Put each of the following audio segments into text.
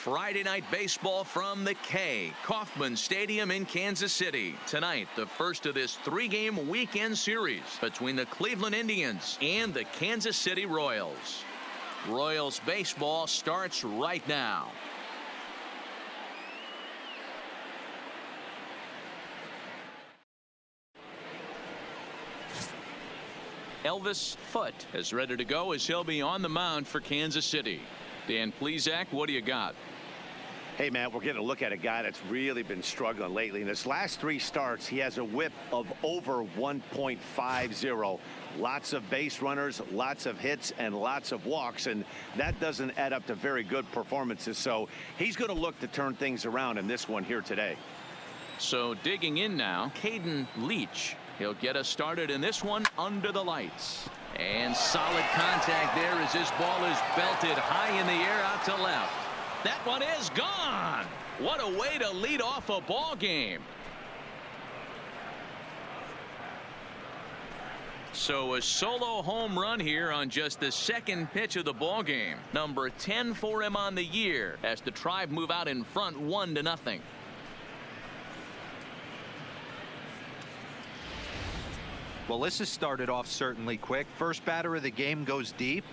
Friday night baseball from the K. Kauffman Stadium in Kansas City. Tonight, the first of this three-game weekend series between the Cleveland Indians and the Kansas City Royals. Royals baseball starts right now. Elvis Foote is ready to go as he'll be on the mound for Kansas City. Dan Plesac, what do you got? Hey, man, we're getting a look at a guy that's really been struggling lately. In his last three starts, he has a whip of over 1.50. Lots of base runners, lots of hits, and lots of walks, and that doesn't add up to very good performances. So he's going to look to turn things around in this one here today. So digging in now, Caden Leach. He'll get us started in this one under the lights. And solid contact there as this ball is belted high in the air out to left. That one is gone. What a way to lead off a ball game. So a solo home run here on just the second pitch of the ball game. Number 10 for him on the year as the Tribe move out in front 1-0. Well, this has started off certainly quick. First batter of the game goes deep.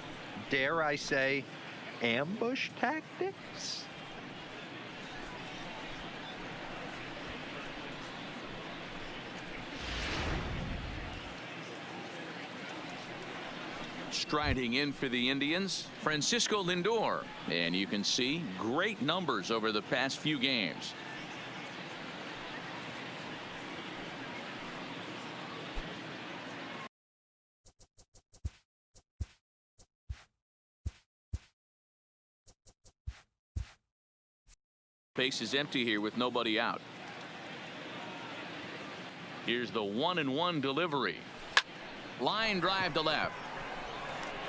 Dare I say, ambush tactics? Striding in for the Indians, Francisco Lindor. And you can see great numbers over the past few games. Base is empty here with nobody out. Here's the 1-1 delivery. Line drive to left.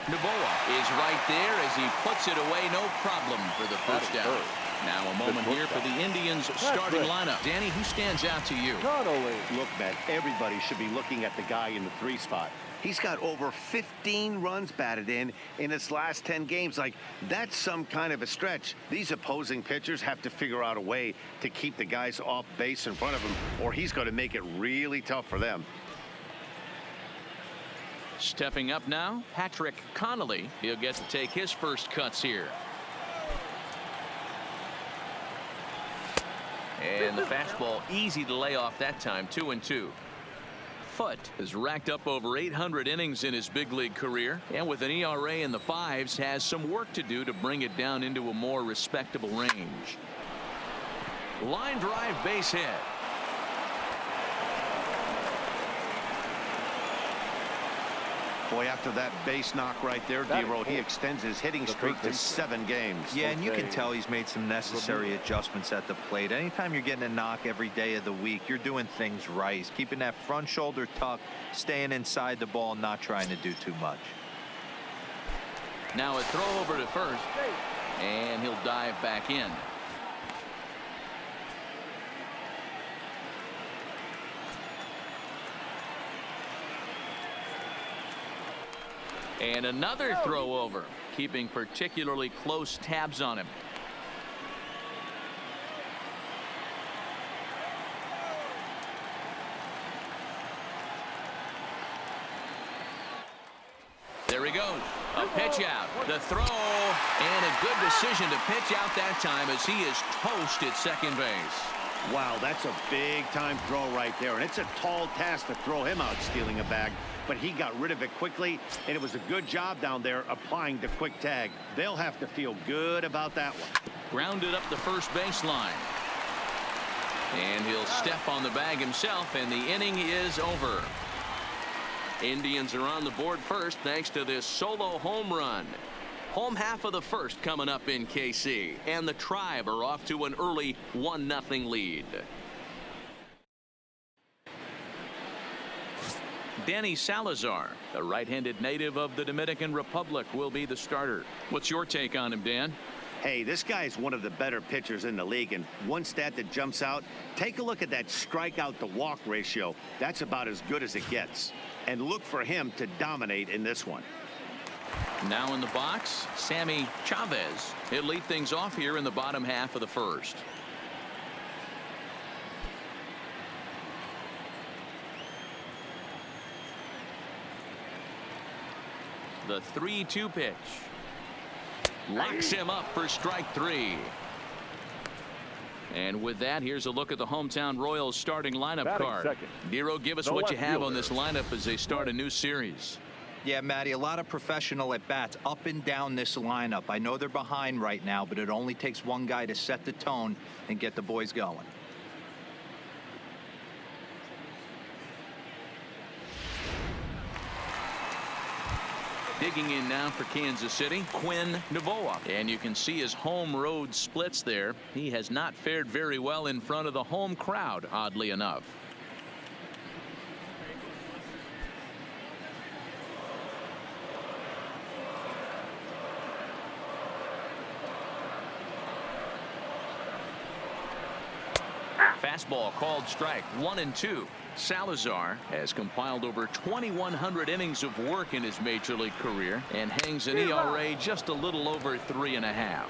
Novoa is right there as he puts it away, no problem for the first out. Now a moment here for the Indians starting lineup. Danny, who stands out to you? Look, man, everybody should be looking at the guy in the 3 spot. He's got over 15 runs batted in his last 10 games. Like, that's some kind of a stretch. These opposing pitchers have to figure out a way to keep the guys off base in front of him, or he's going to make it really tough for them. Stepping up now, Patrick Connolly. He'll get to take his first cuts here. And the fastball easy to lay off that time, 2-2. Foote has racked up over 800 innings in his big league career, and with an ERA in the 5s has some work to do to bring it down into a more respectable range. Line drive, base hit. Boy, after that base knock right there, D-Roll, he extends his hitting streak to 7 games. Yeah, and you can tell he's made some necessary adjustments at the plate. Anytime you're getting a knock every day of the week, you're doing things right. He's keeping that front shoulder tucked, staying inside the ball, not trying to do too much. Now a throw over to first, and he'll dive back in. And another throw over, keeping particularly close tabs on him. There he goes. A pitch out. The throw, and a good decision to pitch out that time as he is toast at second base. Wow, that's a big-time throw right there, and it's a tall task to throw him out stealing a bag, but he got rid of it quickly, and it was a good job down there applying the quick tag. They'll have to feel good about that one. Grounded up the first baseline. And he'll step on the bag himself, and the inning is over. Indians are on the board first thanks to this solo home run. Home half of the first coming up in KC, and the Tribe are off to an early 1-0 lead. Danny Salazar, the right-handed native of the Dominican Republic, will be the starter. What's your take on him, Dan? Hey, this guy is one of the better pitchers in the league, and one stat that jumps out, take a look at that strikeout to walk ratio. That's about as good as it gets. And look for him to dominate in this one. Now in the box, Sammy Chavez. He'll lead things off here in the bottom half of the first. The 3-2 pitch. Locks him up for strike 3. And with that, here's a look at the hometown Royals starting lineup card. Nero, give us what you have on this lineup as they start a new series. Yeah, Matty, a lot of professional at-bats up and down this lineup. I know they're behind right now, but it only takes one guy to set the tone and get the boys going. Digging in now for Kansas City, Quinn Novoa. And you can see his home road splits there. He has not fared very well in front of the home crowd, oddly enough. Fastball called strike 1-2. Salazar has compiled over 2,100 innings of work in his major league career and hangs an ERA just a little over 3.5.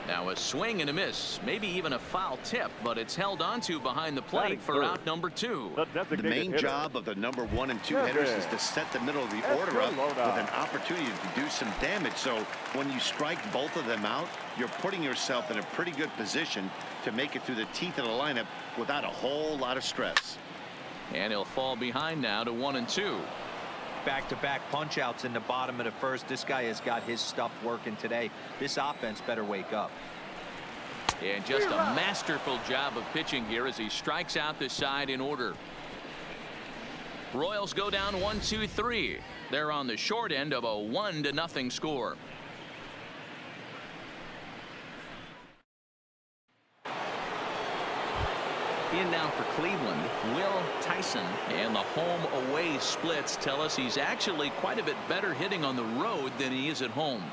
Now a swing and a miss, maybe even a foul tip, but it's held onto behind the plate for out number 2. The main job of the number 1 and 2 hitters is to set the middle of the order up with an opportunity to do some damage. So when you strike both of them out, you're putting yourself in a pretty good position to make it through the teeth of the lineup without a whole lot of stress. And he'll fall behind now to 1-2. Back-to-back punch-outs in the bottom of the first. This guy has got his stuff working today. This offense better wake up. And just a masterful job of pitching here as he strikes out the side in order. Royals go down 1-2-3. They're on the short end of a 1-0 score. In now for Cleveland, Will Tyson. And the home away splits tell us he's actually quite a bit better hitting on the road than he is at home.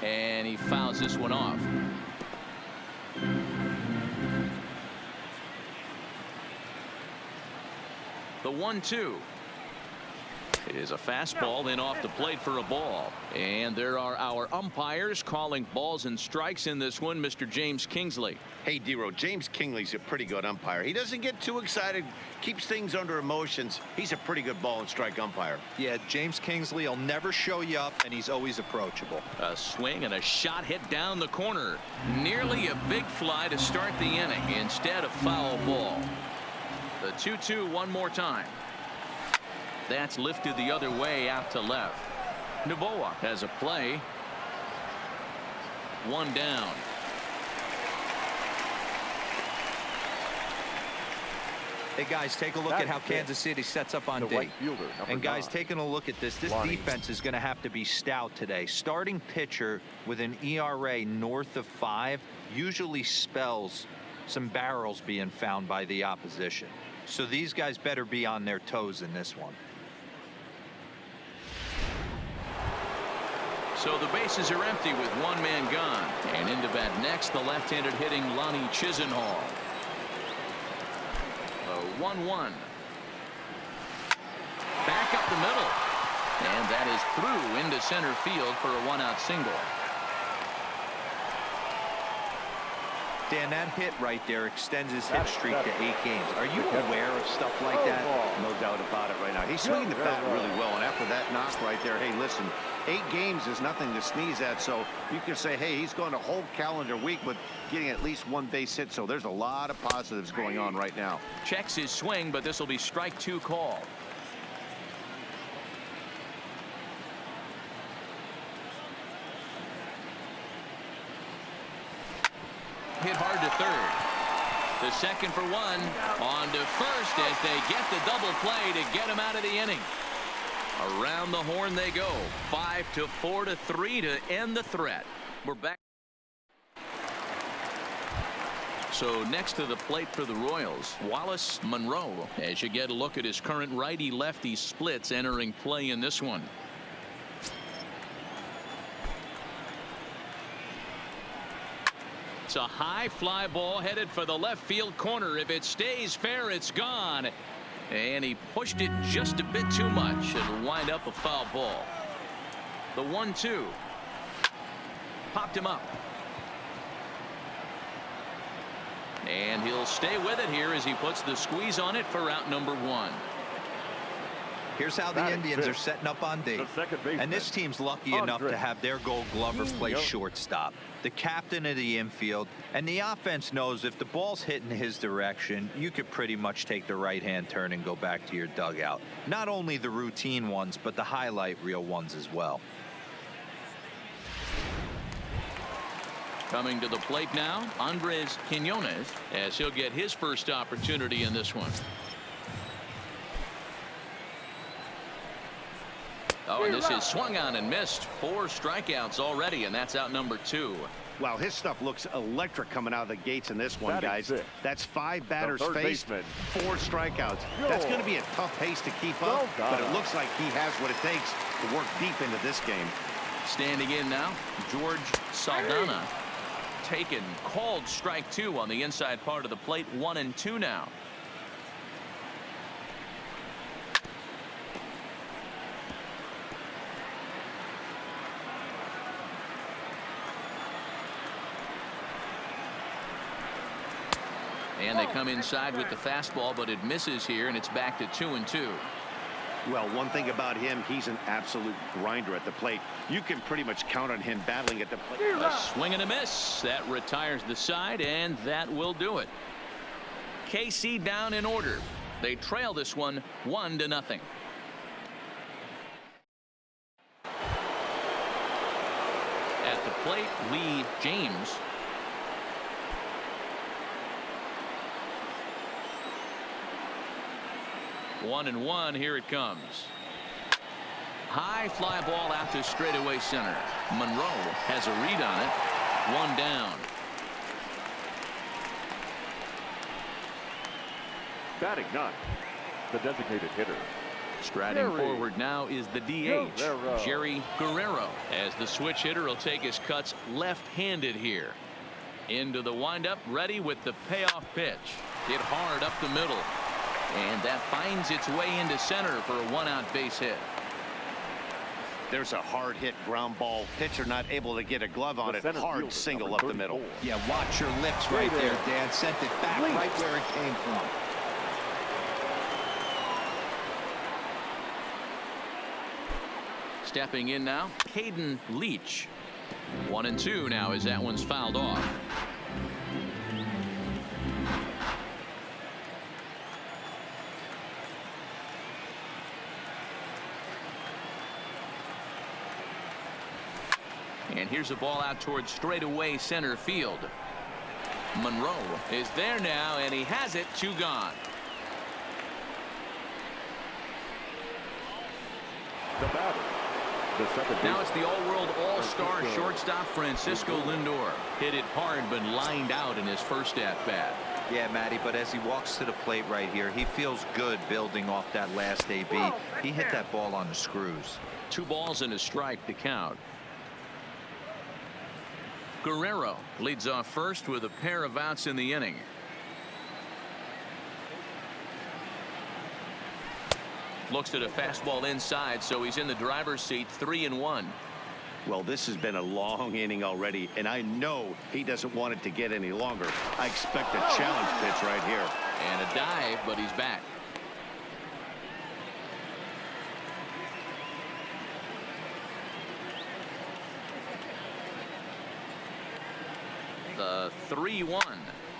And he fouls this one off. The 1-2. It is a fastball, then off the plate for a ball. And there are our umpires calling balls and strikes in this one. Mr. James Kingsley. Hey, Dero, James Kingsley's a pretty good umpire. He doesn't get too excited, keeps things under emotions. He's a pretty good ball and strike umpire. Yeah, James Kingsley will never show you up, and he's always approachable. A swing and a shot hit down the corner. Nearly a big fly to start the inning. Instead, a foul ball. The 2-2 one more time. That's lifted the other way out to left. Novoa has a play. One down. Hey guys, take a look at how Kansas City sets up on D. And guys, taking a look at this defense is going to have to be stout today. Starting pitcher with an ERA north of 5 usually spells some barrels being found by the opposition. So these guys better be on their toes in this one. So the bases are empty with one man gone. And into bat next, the left-handed hitting Lonnie Chisenhall. 1-1. Back up the middle. And that is through into center field for a 1-out single. Dan, that hit right there extends his hit streak to 8 games. Are you aware of stuff like that? No doubt about it right now. He's swinging the bat really well. And after that knock right there, hey, listen, 8 games is nothing to sneeze at. So you can say, hey, he's going a whole calendar week with getting at least 1 base hit. So there's a lot of positives going on right now. Checks his swing, but this will be strike 2 call. Hit hard to third. The second for 1. On to first as they get the double play to get him out of the inning. Around the horn they go. 5-4 to 3 to end the threat. We're back. So next to the plate for the Royals, Wallace Monroe. As you get a look at his current righty-lefty splits entering play in this one. It's a high fly ball headed for the left field corner. If it stays fair, it's gone. And he pushed it just a bit too much. It'll wind up a foul ball. The 1-2. Popped him up. And he'll stay with it here as he puts the squeeze on it for out number 1. Here's how the Indians are setting up on Dave. And this team's lucky enough to have their Gold Glover play shortstop, the captain of the infield, and the offense knows if the ball's hitting his direction, you could pretty much take the right-hand turn and go back to your dugout. Not only the routine ones, but the highlight reel ones as well. Coming to the plate now, Andres Quinones, as he'll get his first opportunity in this one. Oh, and this is swung on and missed. 4 strikeouts already, and that's out number 2. Wow, his stuff looks electric coming out of the gates in this one, guys. That's 5 batters faced, 4 strikeouts. That's going to be a tough pace to keep up, but it looks like he has what it takes to work deep into this game. Standing in now, George Saldana. Taken, called strike 2 on the inside part of the plate. 1-2 now. And they come inside with the fastball, but it misses here, and it's back to 2-2. Well, one thing about him, he's an absolute grinder at the plate. You can pretty much count on him battling at the plate. A swing and a miss. That retires the side, and that will do it. KC down in order. They trail this one 1-0. At the plate, Lee James. One and one. Here it comes. High fly ball out to straightaway center. Monroe has a read on it. 1 down. Batting 9, the designated hitter. Striding forward now is the DH, Jerry Guerrero, as the switch hitter will take his cuts left-handed here. Into the windup, ready with the payoff pitch. Hit hard up the middle. And that finds its way into center for a 1-out base hit. There's a hard hit ground ball. Pitcher not able to get a glove on it. Hard single up the middle. Yeah, watch your lips right there, Dan. Sent it back right where it came from. Stepping in now, Caden Leach. 1-2 now as that one's fouled off. And here's a ball out towards straightaway center field. Monroe is there now, and he has it. 2 gone. The batter, the second Now it's the all-world all-star shortstop Francisco Lindor. Hit it hard, but lined out in his first at-bat. Yeah, Matty, but as he walks to the plate right here, he feels good building off that last AB. He hit that ball on the screws. 2 balls and a strike to count. Guerrero leads off first with a pair of outs in the inning. Looks at a fastball inside, so he's in the driver's seat. 3-1. Well, this has been a long inning already, and I know he doesn't want it to get any longer. I expect a challenge pitch right here. And a dive, but he's back. The 3-1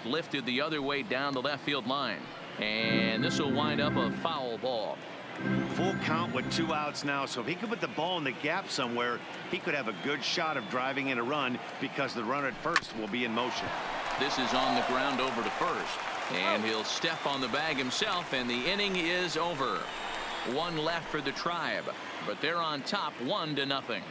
lifted the other way down the left field line, and this will wind up a foul ball. Full count with 2 outs now, so if he could put the ball in the gap somewhere, he could have a good shot of driving in a run because the runner at first will be in motion. This is on the ground over to first, and he'll step on the bag himself, and the inning is over. 1 left for the Tribe, but they're on top 1-0.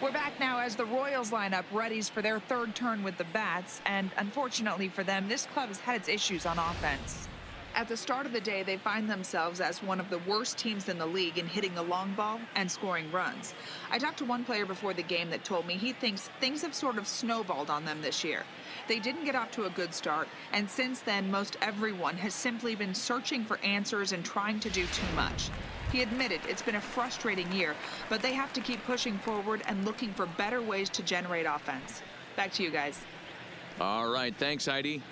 We're back now as the Royals line up readies for their 3rd turn with the bats, and unfortunately for them, this club has had its issues on offense. At the start of the day, they find themselves as one of the worst teams in the league in hitting the long ball and scoring runs. I talked to one player before the game that told me he thinks things have sort of snowballed on them this year. They didn't get off to a good start, and since then, most everyone has simply been searching for answers and trying to do too much. He admitted it's been a frustrating year, but they have to keep pushing forward and looking for better ways to generate offense. Back to you guys. All right, thanks, Heidi.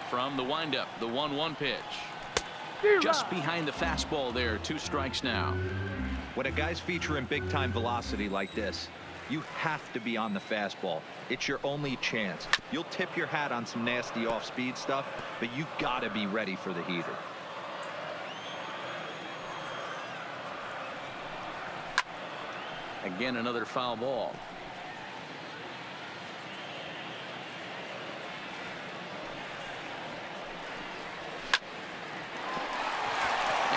From the windup, the 1-1 pitch. Just behind the fastball there. 2 strikes now. When a guy's featuring big-time velocity like this, you have to be on the fastball. It's your only chance. You'll tip your hat on some nasty off-speed stuff, but you gotta be ready for the heater. Again, another foul ball.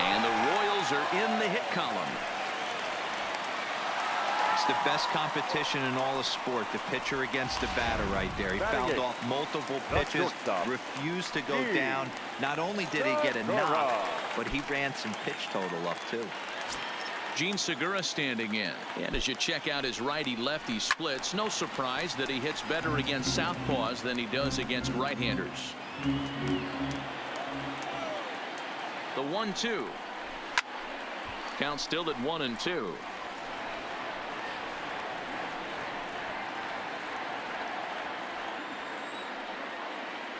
And the Royals are in the hit column. It's the best competition in all of sport, the pitcher against the batter right there. He fouled off multiple pitches, refused to go down. Not only did he get a knock, but he ran some pitch total up too. Gene Segura standing in. And as you check out his righty-lefty splits, no surprise that he hits better against southpaws than he does against right-handers. The 1-2. Count still at 1-2.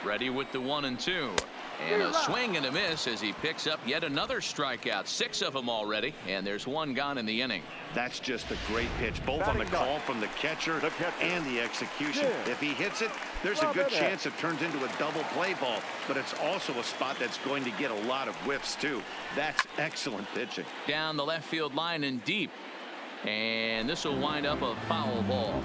Ready with the 1-2. And a swing and a miss as he picks up yet another strikeout. 6 of them already, and there's 1 gone in the inning. That's just a great pitch, both on the call from the catcher and the execution. If he hits it, there's a good chance it turns into a double play ball, but it's also a spot that's going to get a lot of whiffs too. That's excellent pitching. Down the left field line and deep, and this will wind up a foul ball.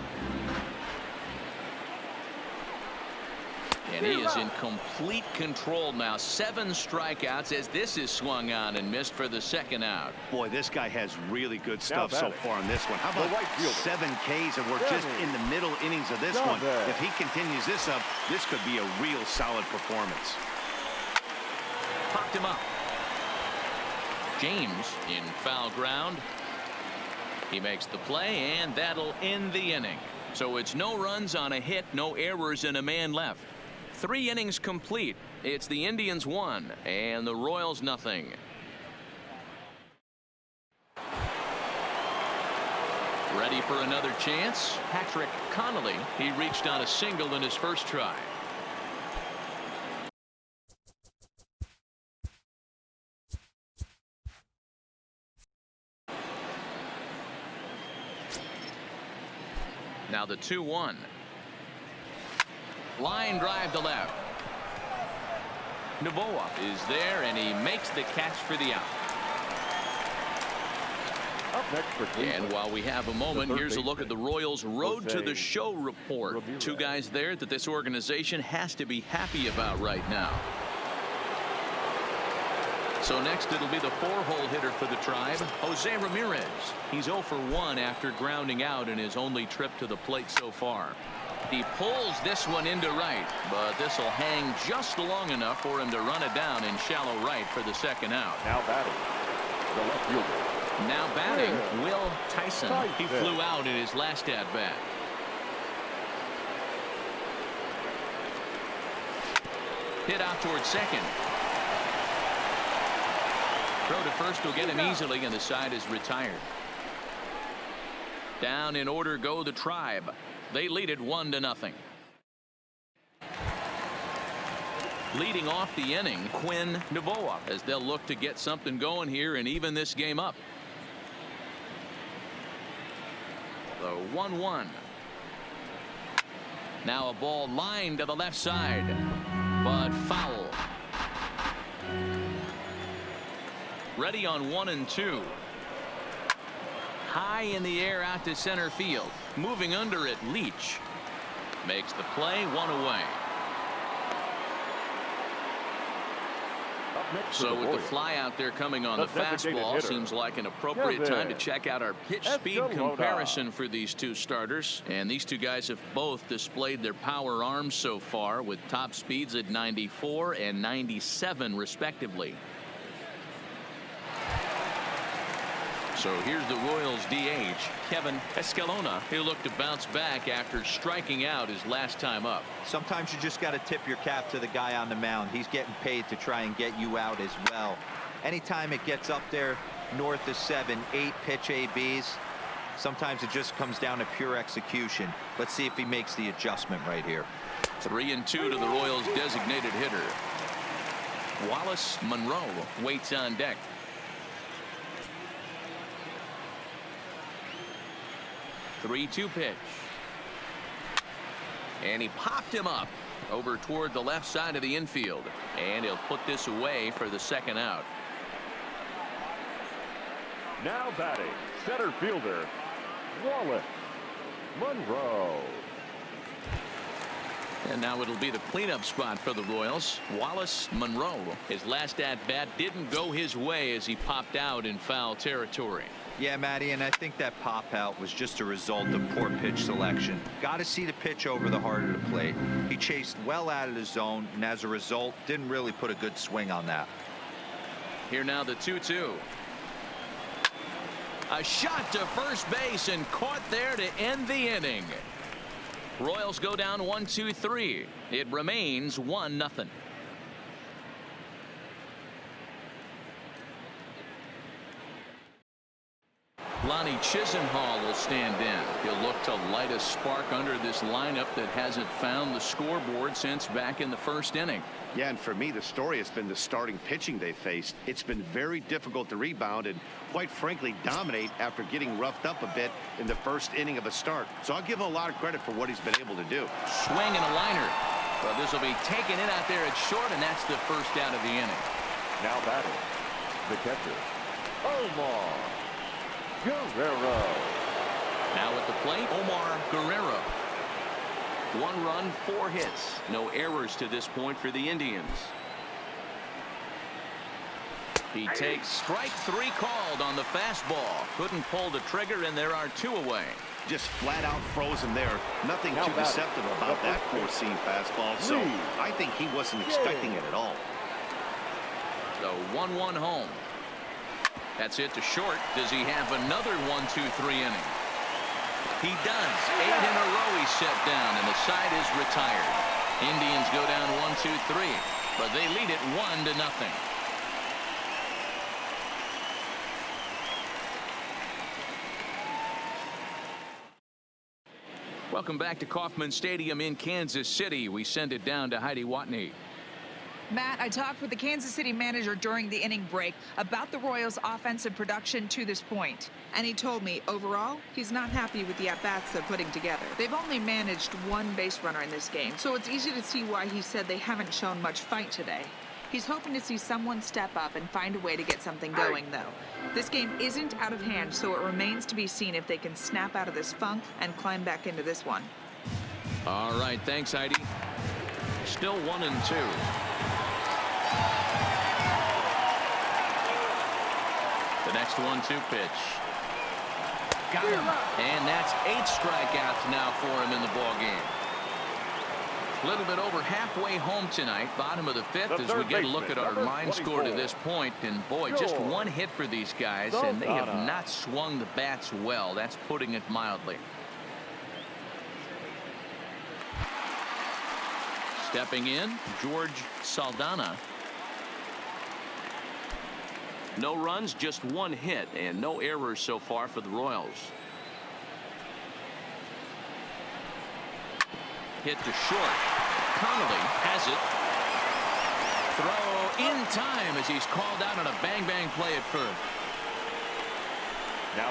And he is in complete control now. 7 strikeouts as this is swung on and missed for the 2nd out. Boy, this guy has really good stuff so far in this one. How about 7 Ks, and we're just in the middle innings of this one. If he continues this up, this could be a real solid performance. Popped him up. James in foul ground. He makes the play, and that'll end the inning. So it's no runs on a hit, no errors, and a man left. 3 innings complete. It's the Indians 1 and the Royals nothing. Ready for another chance? Patrick Connolly. He reached on a single in his first try. Now the 2-1. Line drive to left. Novoa is there, and he makes the catch for the out. Up next for Cleveland. And while we have a moment, here's a look at the Royals' Road to the Show report. 2 guys there that this organization has to be happy about right now. So next it'll be the 4-hole hitter for the Tribe, Jose Ramirez. He's 0 for 1 after grounding out in his only trip to the plate so far. He pulls this one into right, but this will hang just long enough for him to run it down in shallow right for the 2nd out. Now batting, the left fielder. Now batting, Will Tyson. He flew out in his last at-bat. Hit out towards second. Throw to first will get him easily, and the side is retired. Down in order go the Tribe. They lead it 1-0. Leading off the inning, Quinn Novoa, as they'll look to get something going here and even this game up. The 1-1. Now a ball lined to the left side, but foul. Ready on 1-2. High in the air out to center field. Moving under it, Leach makes the play, 1 away. Up next So for with the Royals, fly out there coming on the the designated fastball, hitter, seems like an appropriate time to Kevin check out our pitch speed Escalona. comparison for these two starters. And these two guys have both displayed their power arms so far, with top speeds at 94 and 97 respectively. So here's the Royals DH, Kevin Escalona, who looked to bounce back after striking out his last time up. Sometimes you just got to tip your cap to the guy on the mound. He's getting paid to try and get you out as well. Anytime it gets up there north of 7, 8 pitch ABs, sometimes it just comes down to pure execution. Let's see if he makes the adjustment right here. 3-2 to the Royals designated hitter. Wallace Monroe waits on deck. The 3-2 pitch. And he popped him up over toward the left side of the infield. And he'll put this away for the second out. Now batting, center fielder, Wallace Monroe. And now it'll be the cleanup spot for the Royals. Wallace Monroe. His last at-bat didn't go his way as he popped out in foul territory. Yeah, Matty, and I think that pop out was just a result of poor pitch selection. Got to see the pitch over the heart of the plate. He chased well out of the zone, and as a result, didn't really put a good swing on that. Here now the 2-2. A shot to first base and caught there to end the inning. Royals go down 1-2-3. It remains 1-0. Lonnie Chisenhall will stand in. He'll look to light a spark under this lineup that hasn't found the scoreboard since back in the first inning. Yeah, and for me, the story has been the starting pitching they faced. It's been very difficult to rebound and, quite frankly, dominate after getting roughed up a bit in the first inning of a start. So I'll give him a lot of credit for what he's been able to do. Swing and a liner. Well, this will be taken in out there at short, and that's the first out of the inning. Now batting, the catcher, Omar Guerrero. Now at the plate, Omar Guerrero. 1 run, 4 hits. No errors to this point for the Indians. He takes strike 3 called on the fastball. Couldn't pull the trigger, and there are 2 away. Just flat out frozen there. Nothing too deceptive about that 4-seam fastball. So I think he wasn't expecting it at all. So 1-1 home. That's it to short. Does he have another 1-2-3 inning? He does. 8 in a row he's set down, and the side is retired. Indians go down 1-2-3, but they lead it 1-0. Welcome back to Kauffman Stadium in Kansas City. We send it down to Heidi Watney. Matt, I talked with the Kansas City manager during the inning break about the Royals' offensive production to this point. And he told me, overall, he's not happy with the at-bats they're putting together. They've only managed 1 base runner in this game, so it's easy to see why he said they haven't shown much fight today. He's hoping to see someone step up and find a way to get something going, though. This game isn't out of hand, so it remains to be seen if they can snap out of this funk and climb back into this one. All right, thanks, Heidi. Still 1-2. The next 1-2 pitch. Got him. And that's 8 strikeouts now for him in the ball game. A little bit over halfway home tonight, bottom of the 5th, as we get a look at our line score to this point. And boy, just 1 hit for these guys, and they have not swung the bats well. That's putting it mildly. Stepping in, George Saldana. No runs, just 1 hit, and no errors so far for the Royals. Hit to short. Connolly has it. Throw in time as he's called out on a bang-bang play at first.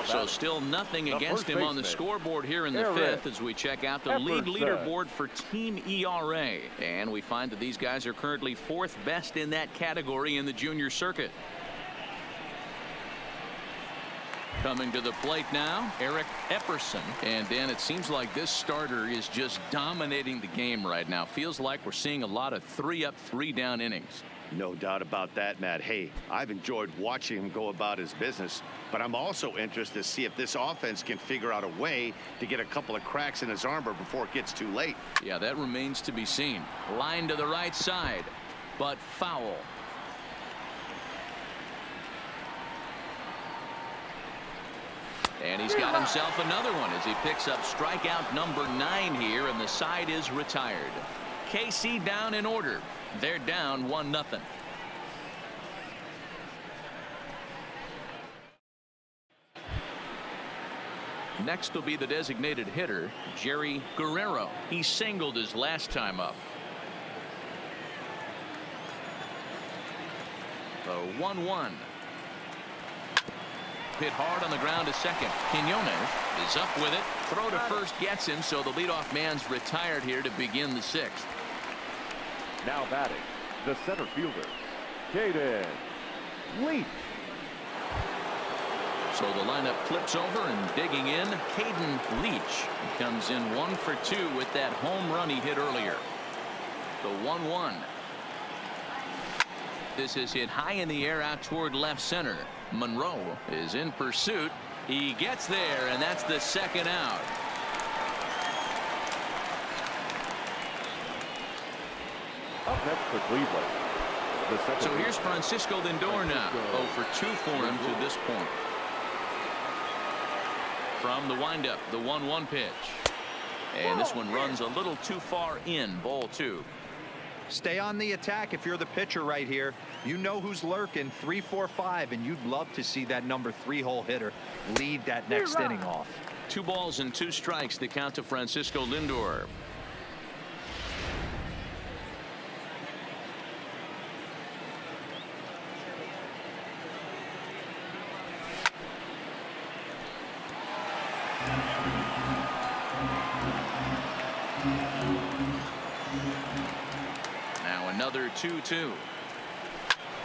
So still nothing against him on the scoreboard here in the 5th as we check out the league leaderboard for team ERA. And we find that these guys are currently 4th best in that category in the junior circuit. Coming to the plate now, Eric Epperson. And Dan, it seems like this starter is just dominating the game right now. Feels like we're seeing a lot of 3-up, 3-down innings. No doubt about that, Matt. Hey, I've enjoyed watching him go about his business, but I'm also interested to see if this offense can figure out a way to get a couple of cracks in his armor before it gets too late. Yeah, that remains to be seen. Line to the right side, but foul. And he's got himself another one as he picks up strikeout number 9 here, and the side is retired. KC down in order. They're down 1-0. Next will be the designated hitter, Jerry Guerrero. He singled his last time up. The 1-1. Hit hard on the ground to second. Quinones is up with it. Throw to first gets him, so the leadoff man's retired here to begin the 6th. Now batting, the center fielder, Caden Leach. So the lineup flips over, and digging in, Caden Leach. He comes in 1 for 2 with that home run he hit earlier. The 1-1. This is hit high in the air out toward left center. Monroe is in pursuit. He gets there, and that's the 2nd out. Up next for Cleveland. So here's Francisco Lindor now. 0 for 2 for him to this point. From the windup, the 1-1 pitch. And this one runs a little too far in. Ball 2. Stay on the attack if you're the pitcher right here. You know who's lurking. 3, 4, 5, and you'd love to see that number 3-hole hitter lead that next inning off. 2 balls and 2 strikes to count to Francisco Lindor. Another 2-2.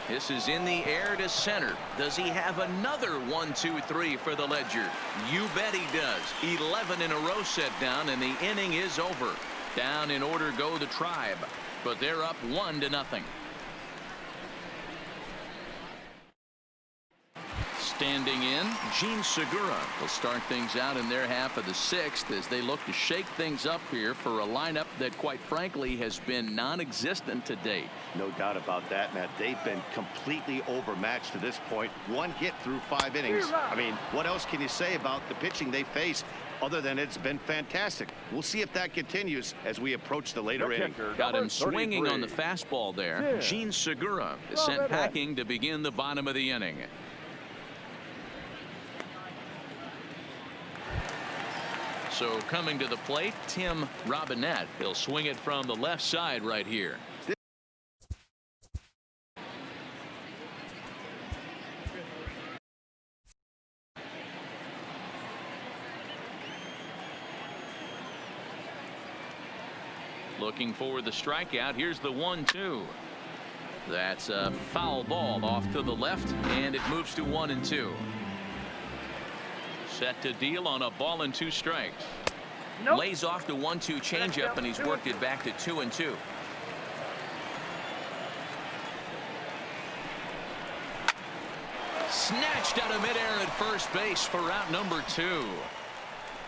This is in the air to center. Does he have another 1-2-3 for the ledger? You bet he does. 11 in a row set down, and the inning is over. Down in order go the Tribe, but they're up 1-0. Standing in, Jean Segura will start things out in their half of the 6th as they look to shake things up here for a lineup that, quite frankly, has been non-existent to date. No doubt about that, Matt. They've been completely overmatched to this point. 1 hit through 5 innings. I mean, what else can you say about the pitching they faced other than it's been fantastic? We'll see if that continues as we approach the later inning. Got him swinging on the fastball there. Jean Segura is sent packing to begin the bottom of the inning. So coming to the plate, Tim Robinette. He'll swing it from the left side right here. Looking for the strikeout. Here's the 1-2. That's a foul ball off to the left, and it moves to 1-2. Set to deal on a ball and 2 strikes. Nope. Lays off the 1-2 changeup, and he's worked it back to 2-2. Snatched out of midair at first base for out number 2.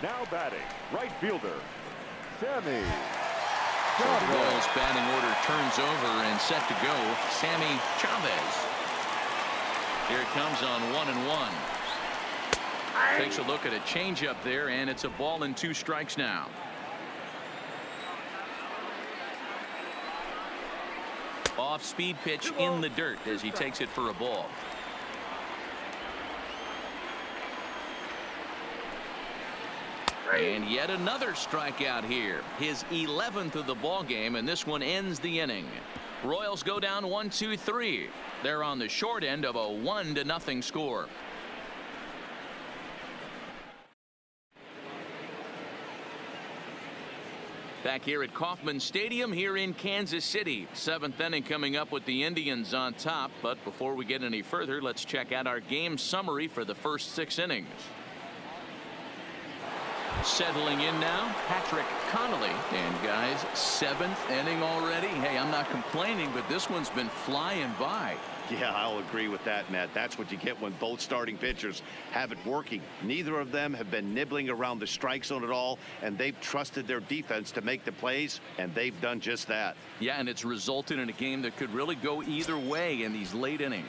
Now batting, right fielder, Sammy. So the Royals batting order turns over and set to go. Sammy Chavez. Here it comes on 1-1. Takes a look at a changeup there, and it's a ball and 2 strikes now. Off speed pitch in the dirt as he takes it for a ball. And yet another strikeout here. His 11th of the ball game, and this one ends the inning. Royals go down 1-2-3. They're on the short end of a 1-0 score. Back here at Kauffman Stadium here in Kansas City. 7th inning coming up with the Indians on top. But before we get any further, let's check out our game summary for the first 6 innings. Settling in now, Patrick Connolly. And guys, 7th inning already. Hey, I'm not complaining, but this one's been flying by. Yeah, I'll agree with that, Matt. That's what you get when both starting pitchers have it working. Neither of them have been nibbling around the strike zone at all, and they've trusted their defense to make the plays, and they've done just that. Yeah, and it's resulted in a game that could really go either way in these late innings.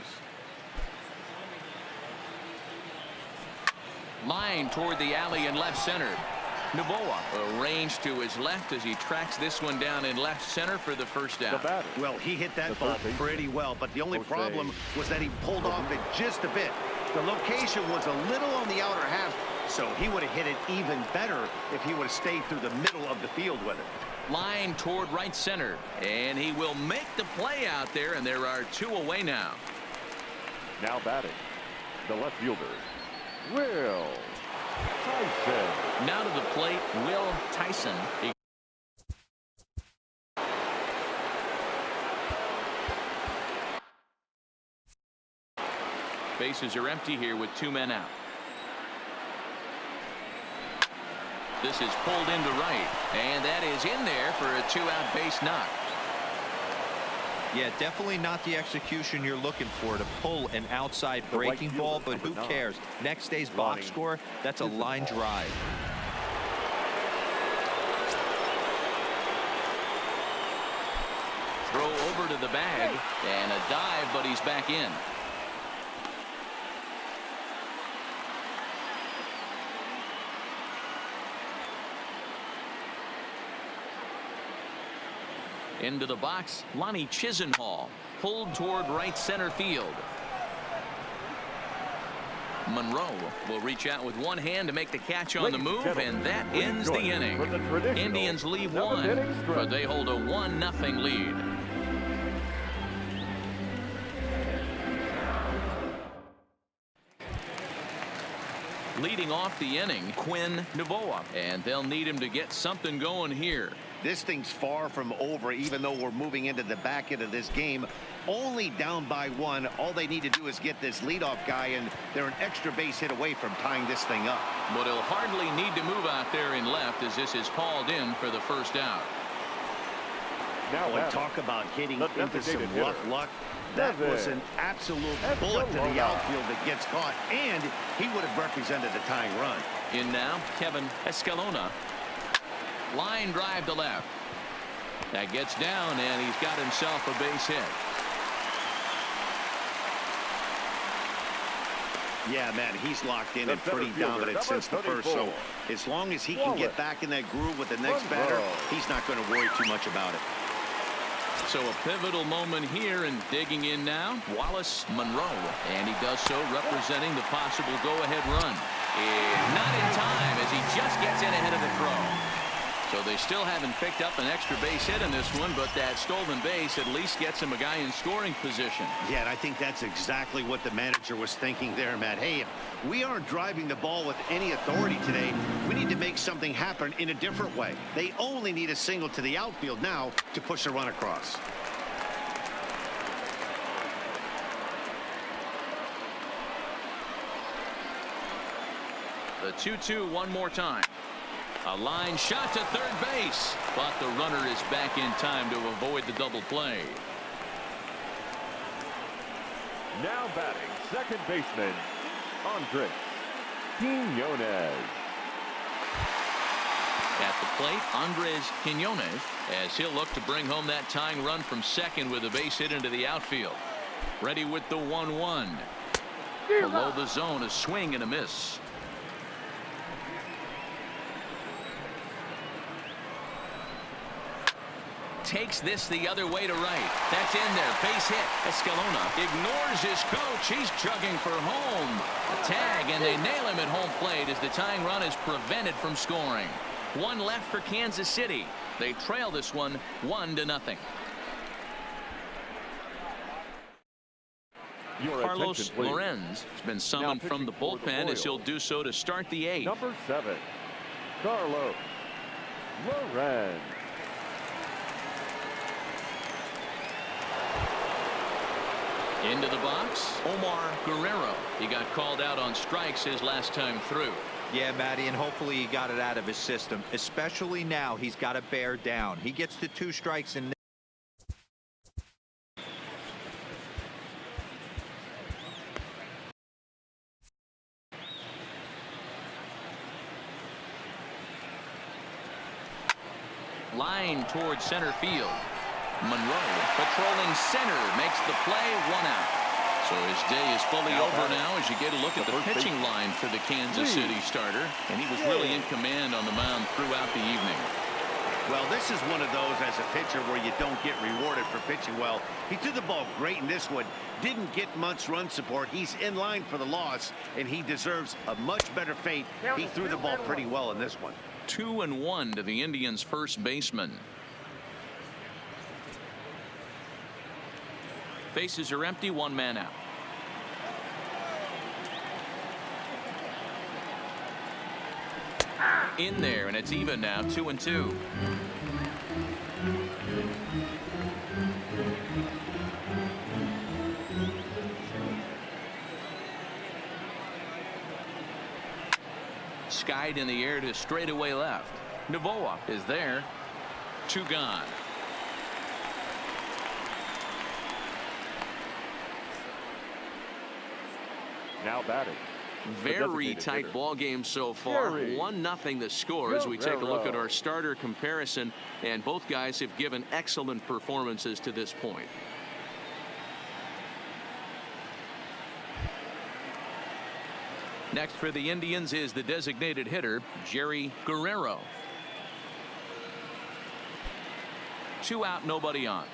Line toward the alley in left center. Novoa arranged to his left as he tracks this one down in left center for the first out. Well, he hit that ball pretty well, but the only problem was that he pulled off it just a bit. The location was a little on the outer half, so he would have hit it even better if he would have stayed through the middle of the field with it. Line toward right center, and he will make the play out there, and there are 2 away now. Now batting, the left fielder, Will Tyson. Now to the plate, Will Tyson. Bases are empty here with 2 men out. This is pulled into right, and that is in there for a 2-out base knock. Yeah, definitely not the execution you're looking for to pull an outside breaking ball, but who cares? Next day's box score, that's a line drive. Throw over to the bag, and a dive, but he's back in. Into the box, Lonnie Chisenhall, pulled toward right center field. Monroe will reach out with one hand to make the catch on the move, and that ends the inning. Indians leave 1, but they hold a 1-0 lead. Leading off the inning, Quinn Novoa, and they'll need him to get something going here. This thing's far from over, even though we're moving into the back end of this game. Only down by 1. All they need to do is get this leadoff guy, and they're an extra base hit away from tying this thing up. But he'll hardly need to move out there in left as this is hauled in for the first out. Now talk about hitting into some rough luck. That was an absolute bullet to the outfield that gets caught, and he would have represented the tying run. In now, Kevin Escalona. Line drive to left. That gets down, and he's got himself a base hit. Yeah, man, he's locked in and pretty dominant since the first. So as long as he can get back in that groove with the next batter, he's not going to worry too much about it. So a pivotal moment here, and digging in now, Wallace Monroe, and he does so representing the possible go-ahead run. And not in time as he just gets in ahead of the throw. So they still haven't picked up an extra base hit in this one, but that stolen base at least gets him a guy in scoring position. Yeah, and I think that's exactly what the manager was thinking there, Matt. Hey, if we aren't driving the ball with any authority today, we need to make something happen in a different way. They only need a single to the outfield now to push a run across. The 2-2 one more time. A line shot to third base, but the runner is back in time to avoid the double play. Now batting, second baseman, Andres Quiñones. At the plate, Andres Quiñones, as he'll look to bring home that tying run from second with a base hit into the outfield. Ready with the 1-1. Below the zone, a swing and a miss. Takes this the other way to right. That's in there. Base hit. Escalona ignores his coach. He's chugging for home. A tag, and they nail him at home plate as the tying run is prevented from scoring. 1 left for Kansas City. They trail this one 1-0. Carlos Lorenz has been summoned from the bullpen as he'll do so to start the 8th. Number 7, Carlos Lorenz. Into the box, Omar Guerrero. He got called out on strikes his last time through. Yeah, Matty, and hopefully he got it out of his system, especially now. He's got to bear down. He gets the 2 strikes and line towards center field. Monroe patrolling center makes the play, 1 out. So his day is fully over now as you get a look at the pitching line for the Kansas City starter, and he was really in command on the mound throughout the evening. Well, this is one of those as a pitcher where you don't get rewarded for pitching well. He threw the ball great in this one, didn't get much run support. He's in line for the loss, and he deserves a much better fate. He threw the ball pretty well in this one. 2-1 to the Indians' first baseman. Bases are empty, 1 man out. In there, and it's even now, 2-2. Skied in the air to straightaway left. Novoa is there. 2 gone. Now batting. Very tight ball game so far. 1-0 the score as we take a look at our starter comparison, and both guys have given excellent performances to this point. Next for the Indians is the designated hitter, Jerry Guerrero. 2 out, nobody on.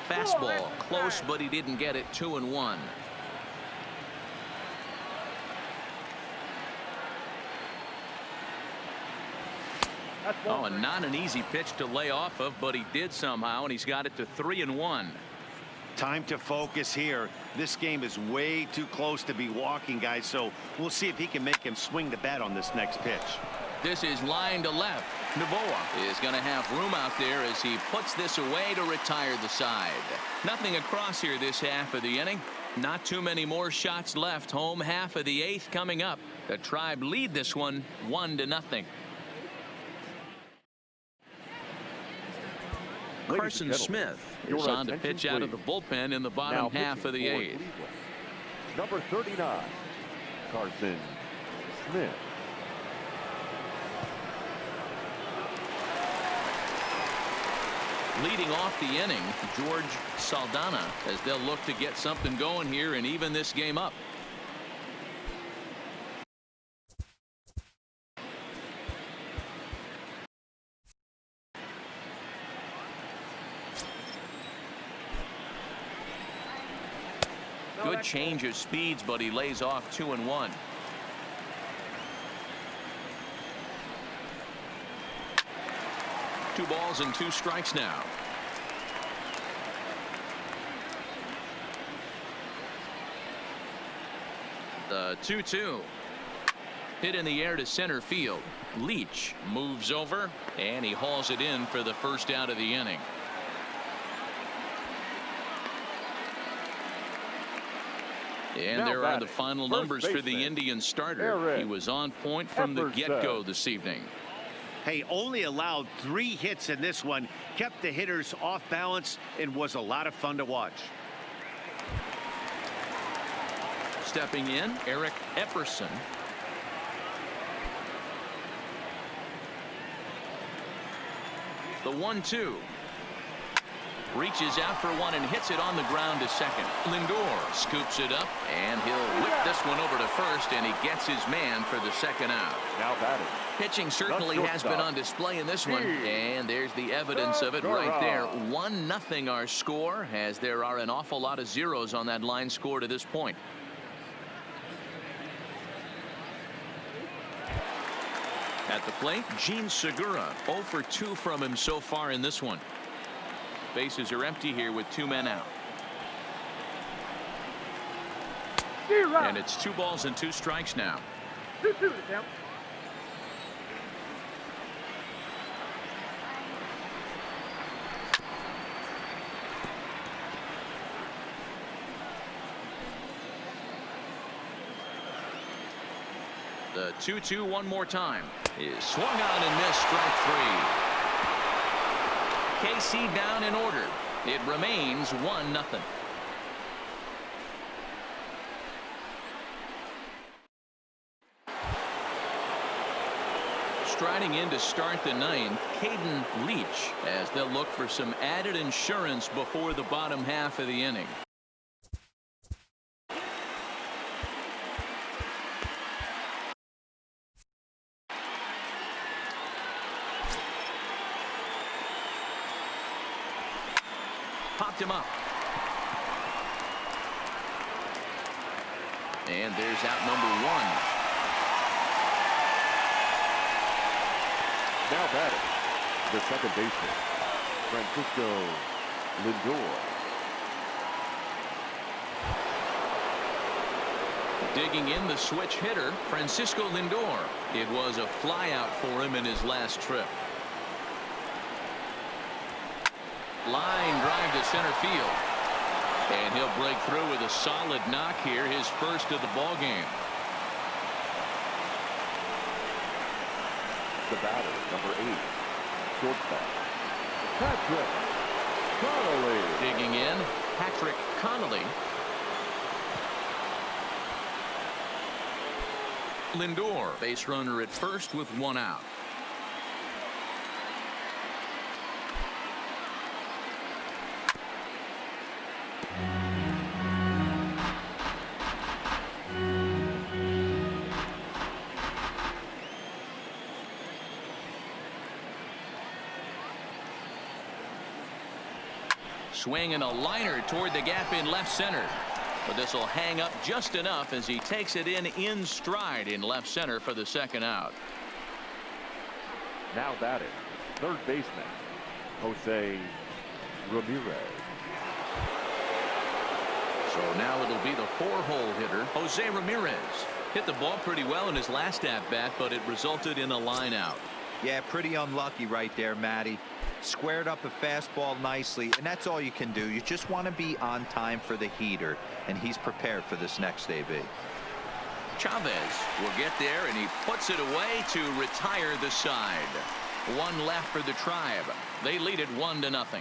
Fastball close, but he didn't get it. 2-1. Oh, and not an easy pitch to lay off of, but he did somehow, and he's got it to 3-1. Time to focus here. This game is way too close to be walking, guys, so we'll see if he can make him swing the bat on this next pitch. This is line to left. Novoa is going to have room out there as he puts this away to retire the side. Nothing across here this half of the inning. Not too many more shots left. Home half of the 8th coming up. The Tribe lead this one 1-0. Carson Smith is on to pitch out of the bullpen in the bottom half of the 8th. Number 39, Carson Smith. Leading off the inning, George Saldana, as they'll look to get something going here and even this game up. Good change of speeds, but he lays off 2-1. Two balls and 2 strikes now. The 2-2. Hit in the air to center field. Leach moves over, and he hauls it in for the first out of the inning. And now there are the final numbers for the Indian starter. Eric He was on point from the get-go this evening. Hey, only allowed 3 hits in this one, kept the hitters off balance, and was a lot of fun to watch. Stepping in, Eric Epperson. The 1-2. Reaches out for one and hits it on the ground to second. Lindor scoops it up, and he'll whip this one over to first, and he gets his man for the second out. Now batting. Pitching certainly has been on display in this one, and there's the evidence of it right there. 1-0 our score, as there are an awful lot of zeros on that line score to this point. At the plate, Gene Segura, 0 for 2 from him so far in this one. Bases are empty here with 2 men out. And it's 2 balls and 2 strikes now. 2-2 to count. The 2-2 one more time is swung on and missed. Strike three. KC down in order. It remains 1-0. Striding in to start the ninth, Caden Leach, as they'll look for some added insurance before the bottom half of the inning. Popped him up. And there's out number one. Now batting, the second baseman, Francisco Lindor. Digging in the switch hitter, Francisco Lindor. It was a flyout for him in his last trip. Line drive to center field. And he'll break through with a solid knock here, his first of the ball game. The batter, number 8, shortstop, Patrick Connolly. Digging in, Patrick Connolly. Lindor, base runner at first with one out. Swinging a liner toward the gap in left center. But this will hang up just enough as he takes it in stride in left center for the second out. Now batting, third baseman, Jose Ramirez. So now it'll be the four-hole hitter, Jose Ramirez. Hit the ball pretty well in his last at-bat, but it resulted in a line out. Yeah, pretty unlucky right there, Matty. Squared up a fastball nicely, and that's all you can do. You just want to be on time for the heater, and he's prepared for this next AB. Chavez will get there, and he puts it away to retire the side. One left for the Tribe. They lead it 1-0.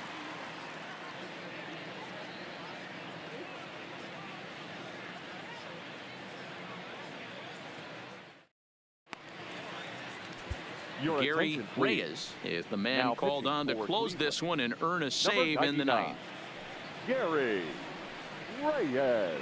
Gary Reyes is the man now called on to close this one and earn a save in the ninth. Gary Reyes.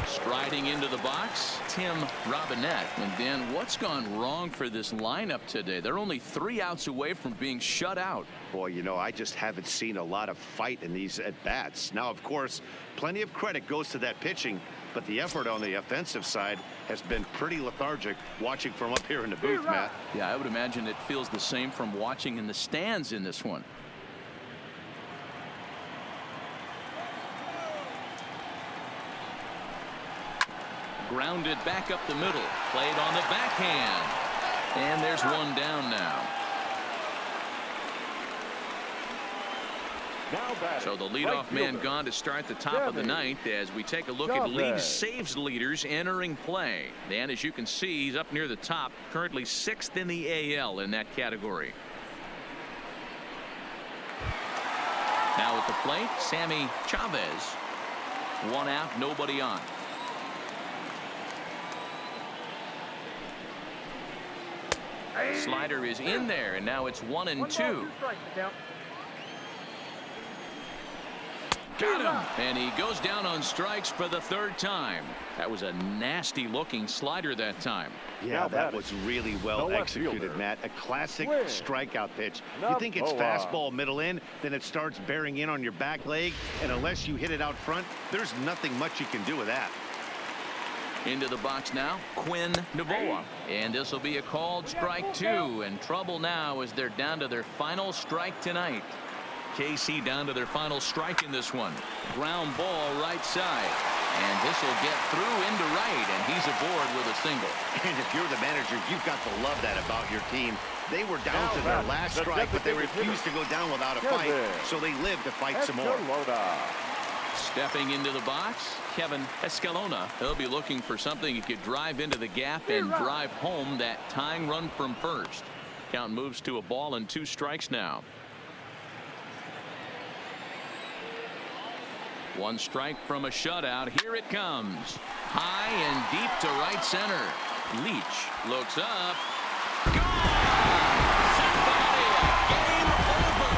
Striding into the box, Tim Robinette. And then what's gone wrong for this lineup today? They're only 3 outs away from being shut out. Boy, you know, I just haven't seen a lot of fight in these at-bats. Now, of course, plenty of credit goes to that pitching, but the effort on the offensive side has been pretty lethargic watching from up here in the booth, Matt. Yeah, I would imagine it feels the same from watching in the stands in this one. Grounded back up the middle. Played on the backhand. And there's one down now. So the leadoff man gone to start the top of the ninth as we take a look at league saves leaders entering play. And as you can see, he's up near the top, currently 6th in the AL in that category. Now at the plate, Sammy Chavez. 1 out, nobody on. Slider is in there, and now it's 1-2. Got him, and he goes down on strikes for the 3rd time. That was a nasty looking slider that time. Yeah, that was really well executed, Matt. A classic strikeout pitch. You think it's fastball middle in, then it starts bearing in on your back leg, and unless you hit it out front, there's nothing much you can do with that. Into the box now, Quinn Novoa. And this will be a called strike 2, and trouble now as they're down to their final strike tonight. KC down to their final strike in this one. Ground ball right side. And this will get through into right, and he's aboard with a single. And if you're the manager, you've got to love that about your team. They were down to their last strike, but they refused to go down without a fight, so they lived to fight some more. Stepping into the box, Kevin Escalona. He'll be looking for something he could drive into the gap and drive home that tying run from first. Count moves to a ball and 2 strikes now. 1 strike from a shutout. Here it comes. High and deep to right center. Leach looks up. Gone! Cincinnati, game over.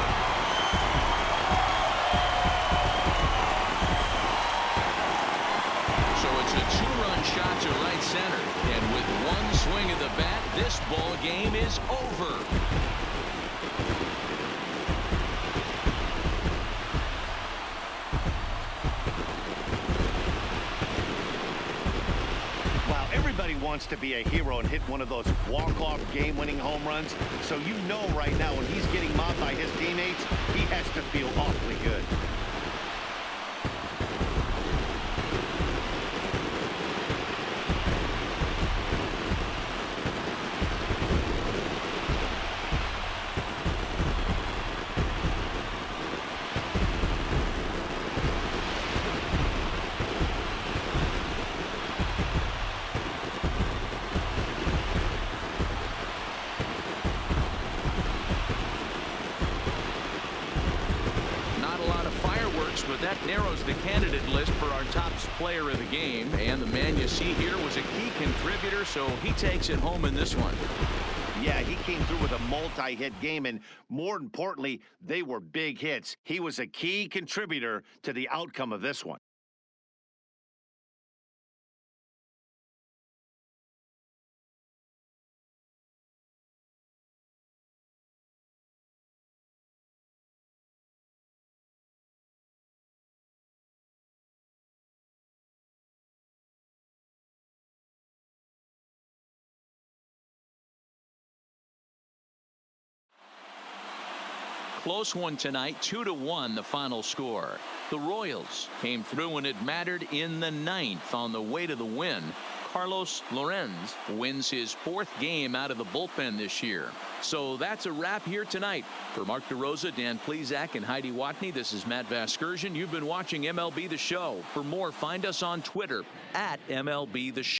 So it's a 2-run shot to right center. And with 1 swing of the bat, this ball game is over. Everybody wants to be a hero and hit one of those walk-off game-winning home runs. So you know right now when he's getting mobbed by his teammates, he has to feel awfully good. But that narrows the candidate list for our top player of the game. And the man you see here was a key contributor, so he takes it home in this one. Yeah, he came through with a multi-hit game, and more importantly, they were big hits. He was a key contributor to the outcome of this one. Close one tonight, 2-1 the final score. The Royals came through when it mattered in the 9th on the way to the win. Carlos Lorenz wins his 4th game out of the bullpen this year. So that's a wrap here tonight. For Mark DeRosa, Dan Plesac, and Heidi Watney, this is Matt Vasgersian. You've been watching MLB The Show. For more, find us on Twitter @MLB The Show.